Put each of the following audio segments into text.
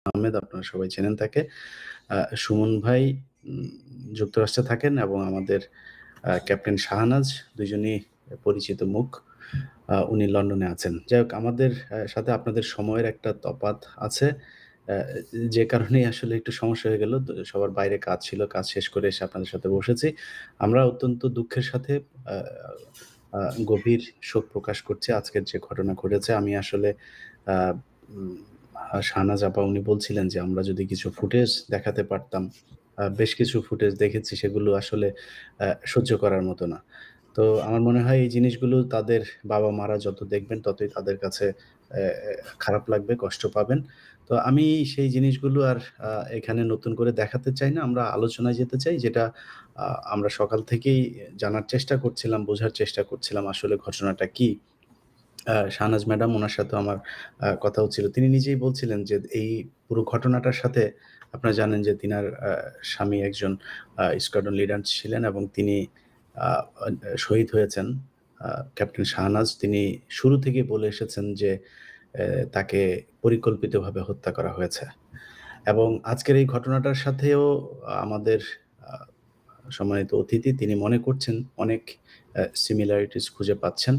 আহমেদ আপনারা সবাই চেনেন তাকে। আ সুমন ভাই উম যুক্তরাষ্ট্রে থাকেন এবং আমাদের ক্যাপ্টেন শাহনাজ ২ জনই পরিচিত মুখ। উনি লন্ডনে আছেন। যাই হোক আমাদের সাথে আপনাদের সময়ের একটা তফাৎ আছে। অ্যা যে কারণেই আসলে একটু সমস্যা হয়ে গেল। সবার বাইরে কাজ ছিল। কাজ শেষ করে এসে আপনাদের সাথে বসেছি। আমরা অত্যন্ত দুঃখের সাথে আ আ গভীর শোক প্রকাশ করছি আজকের যে ঘটনা ঘটেছে। আমি আসলে আ উম শাহনাজ আপা উনি বলছিলেন যে, আমরা যদি কিছু ফুটেজ দেখাতে পারতাম। বেশ কিছু ফুটেজ দেখেছি সেগুলো আসলে সহ্য করার মতো না। তো আমার মনে হয় এই জিনিসগুলো তাদের বাবা-মারা যত দেখবেন ততই তাদের কাছে খারাপ লাগবে, কষ্ট পাবেন। তো আমি সেই জিনিসগুলো আর এখানে নতুন করে দেখাতে চাই না। আমরা আলোচনায় যেতে চাই যেটা আ আমরা সকাল থেকেই জানার চেষ্টা করছিলাম, বোঝার চেষ্টা করছিলাম আসলে ঘটনাটা কি? শাহনাজ ম্যাডাম উনার সাথেও আমার কথা হচ্ছিল। তিনি নিজেই বলছিলেন যে, এই পুরো ঘটনাটার সাথে আপনারা জানেন যে, তিনার স্বামী একজন স্কোয়াড্রন লিডার ছিলেন এবং তিনি আ আ শহীদ হয়েছেন। ক্যাপ্টেন শাহনাজ তিনি শুরু থেকেই বলে এসেছেন যে, তাকে পরিকল্পিতভাবে হত্যা করা হয়েছে। এবং আজকের এই ঘটনাটার সাথেও আমাদের আ সম্মানিত অতিথি তিনি মনে করছেন অনেক similarities খুঁজে পাচ্ছেন।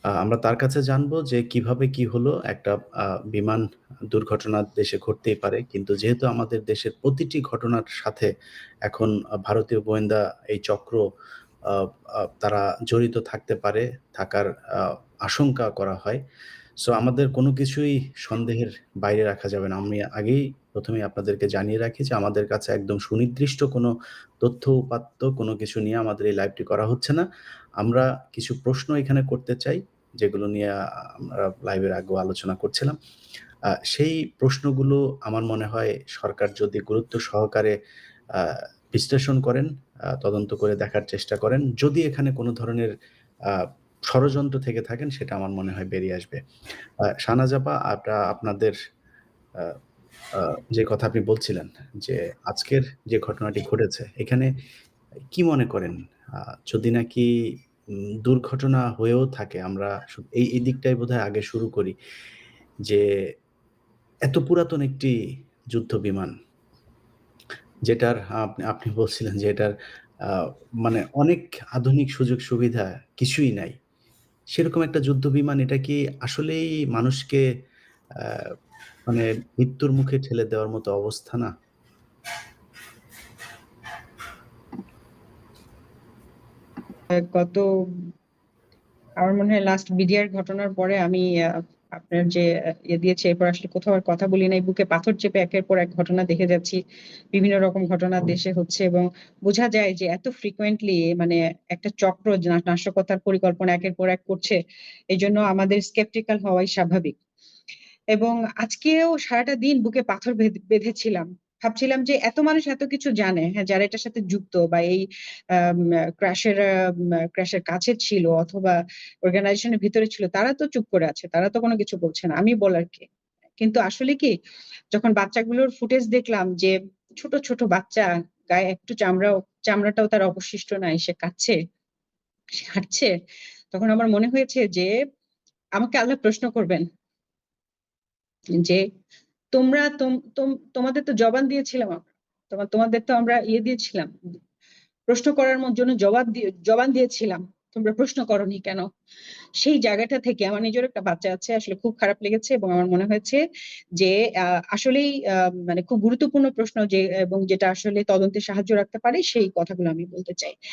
আমরা তার কাছে জানবো যে কিভাবে কি হলো? একটা বিমান দুর্ঘটনা দেশে ঘটতেই পারে। কিন্তু যেহেতু আমাদের দেশের প্রতিটি ঘটনার সাথে এখন ভারতীয় গোয়েন্দা এই চক্র আ আ তারা জড়িত থাকতে পারে, থাকার আ আশঙ্কা করা হয়। সো আমাদের কোনো কিছুই সন্দেহের বাইরে রাখা যাবে না। আমি আগেই ১ম এই আপনাদেরকে জানিয়ে রাখি যে আমাদের কাছে একদম সুনির্দিষ্ট কোনো তথ্য উপাত্ত কোনো কিছু নিয়ে আমাদের এই লাইভটি করা হচ্ছে না। আমরা কিছু প্রশ্ন এখানে করতে চাই, যেগুলো নিয়ে আমরা লাইভের আগেও আলোচনা করছিলাম। সেই প্রশ্নগুলো আমার মনে হয় সরকার যদি গুরুত্ব সহকারে আ বিশ্লেষণ করেন, তদন্ত করে দেখার চেষ্টা করেন, যদি এখানে কোনো ধরনের আ ষড়যন্ত্র থেকে থাকেন সেটা আমার মনে হয় বেরিয়ে আসবে। শাহনাজ আপা আপনাদের আ আ যে কথা আপনি বলছিলেন যে, আজকের যে ঘটনাটি ঘটেছে এখানে কি মনে করেন? আ যদি নাকি দুর্ঘটনা হয়েও থাকে আমরা এই দিকটাই বোধহয় আগে শুরু করি। যে এত পুরাতন একটি যুদ্ধ বিমান যেটার আপনি বলছিলেন যে এটার আ মানে অনেক আধুনিক সুযোগ সুবিধা কিছুই নাই। সেরকম একটা যুদ্ধ বিমান এটা কি আসলেই মানুষকে আ মানে মৃত্যুর মুখে ঠেলে দেওয়ার মতো অবস্থা না? গত আমার মনে হয় লাস্ট বিডিআর ঘটনার পরে আমি আপনার যে দিয়েছে এরপর আসলে কোথাও আর কথা বলি নাই। বুকে পাথর চেপে একের পর এক ঘটনা দেখে যাচ্ছি। বিভিন্ন রকম ঘটনা দেশে হচ্ছে এবং বোঝা যায় যে এত ফ্রিকোয়েন্টলি মানে একটা চক্র নাশকতার পরিকল্পনা একের পর এক করছে। এজন্য আমাদের স্কেপটিক্যাল হওয়াই স্বাভাবিক। এবং আজকেও সারাটা দিন বুকে পাথর বেঁধেছিলাম। ভাবছিলাম যে এত মানুষ এত কিছু জানে, হ্যাঁ, যারা এটার সাথে যুক্ত বা এই আম ক্র্যাশের কাছে ছিল অথবা অর্গানাইজেশন এর ভিতরে ছিল, তারা তো চুপ করে আছে। তারা তো কোনো কিছু বলছে না। আমি বলার কে? কিন্তু আসলে কি যখন বাচ্চাগুলোর ফুটেজ দেখলাম যে ছোট, ছোট বাচ্চা গায়ে একটু চামড়াটাও তার অবশিষ্ট নাই। সে কাঁদছে, সে হাঁটছে। তখন আমার মনে হয়েছে যে আমাকে আল্লাহ প্রশ্ন করবেন যে তোমরা তোম তোম তোমাদের তো জবান দিয়েছিলাম আমরা। তোমাদের তো আমরা দিয়েছিলাম। প্রশ্ন করার জন্য জবান দিয়েছিলাম। তোমরা প্রশ্ন করোনি কেন? সেই জায়গাটা থেকে আমার নিজেরও একটা বাচ্চা আছে। আসলে খুব খারাপ লেগেছে এবং আমার মনে হয়েছে যে আসলেই মানে খুব গুরুত্বপূর্ণ প্রশ্ন যে এবং যেটা আসলে তদন্তে সাহায্য রাখতে পারে সেই কথাগুলো আমি বলতে চাই।